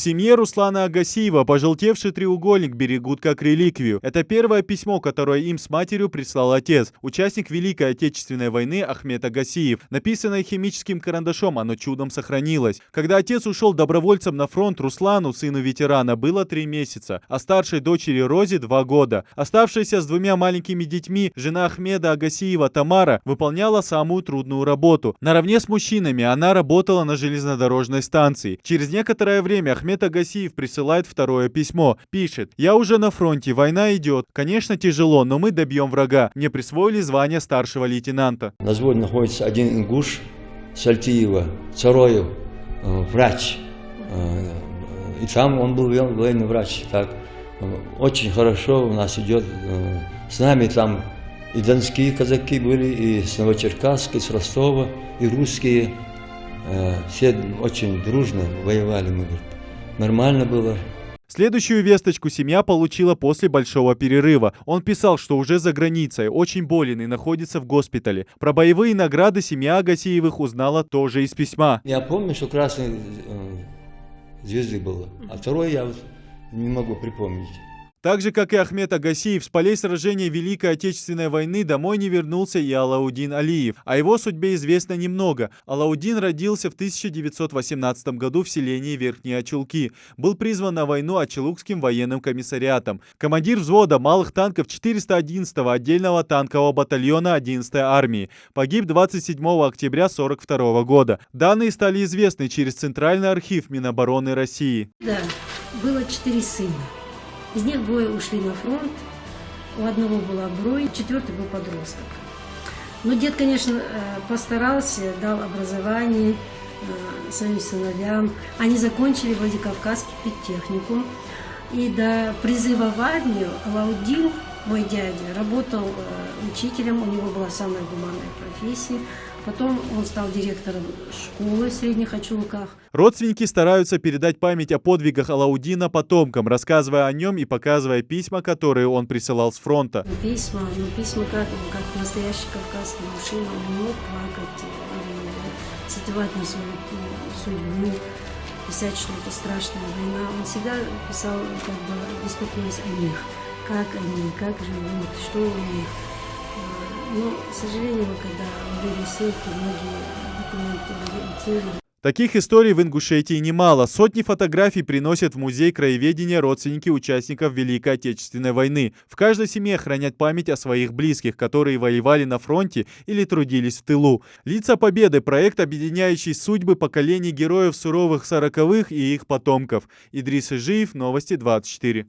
семье Руслана Агасиева пожелтевший треугольник берегут как реликвию. Это первое письмо, которое им с матерью прислал отец, участник Великой Отечественной войны Ахмед Агасиев. Написанное химическим карандашом, оно чудом сохранилось. Когда отец ушел добровольцем на фронт, Руслану, сыну ветерана, было 3 месяца, а старшей дочери Розе 2 года. Оставшаяся с 2 маленькими детьми жена Ахмеда Агасиева Тамара выполняла самую трудную работу. Наравне с мужчинами она работала на железнодорожной станции. Через некоторое время Ахмед Агасиев присылает второе письмо. Пишет: «Я уже на фронте, война идет. Конечно, тяжело, но мы добьем врага. Мне присвоили звание старшего лейтенанта». На взводе находится один ингуш Сальтиева, Цароев, врач. И там он был военный врач. Так, очень хорошо у нас идет. С нами там и донские казаки были, и с Новочеркасска, и с Ростова, и русские. Все очень дружно воевали, мы, говорит. Нормально было. Следующую весточку семья получила после большого перерыва. Он писал, что уже за границей, очень болен и находится в госпитале. Про боевые награды семья Агасиевых узнала тоже из письма. Я помню, что красной звезды было, а второй я не могу припомнить. Так же, как и Ахмед Агасиев, с полей сражения Великой Отечественной войны домой не вернулся и Алаудин Алиев. О его судьбе известно немного. Алаудин родился в 1918 году в селении Верхние Очулки. Был призван на войну Очелукским военным комиссариатом. Командир взвода малых танков 411-го отдельного танкового батальона 11-й армии. Погиб 27 октября 1942 года. Данные стали известны через Центральный архив Минобороны России. Да, было 4 сына. Из них 2 ушли на фронт, у одного была бронь, 4-й был подросток. Но дед, конечно, постарался, дал образование своим сыновьям. Они закончили Владикавказский педтехникум. И до призыва в армию Алаудин, мой дядя, работал учителем, у него была самая гуманная профессия. Потом он стал директором школы в Средних Очулках. Родственники стараются передать память о подвигах Алаудина потомкам, рассказывая о нем и показывая письма, которые он присылал с фронта. Письма как настоящий кавказский мужчина, он не мог плакать или цитировать на свою судьбу, писать, что это страшная война. Он всегда писал, как бы беспокоясь о них, как они, как живут, что у них. Но, к сожалению, когда ввели ссылки, многие документы были утеряны. Таких историй в Ингушетии немало. Сотни фотографий приносят в музей краеведения родственники участников Великой Отечественной войны. В каждой семье хранят память о своих близких, которые воевали на фронте или трудились в тылу. «Лица Победы» – проект, объединяющий судьбы поколений героев суровых 40-х и их потомков. Идрис Ижиев, Новости 24.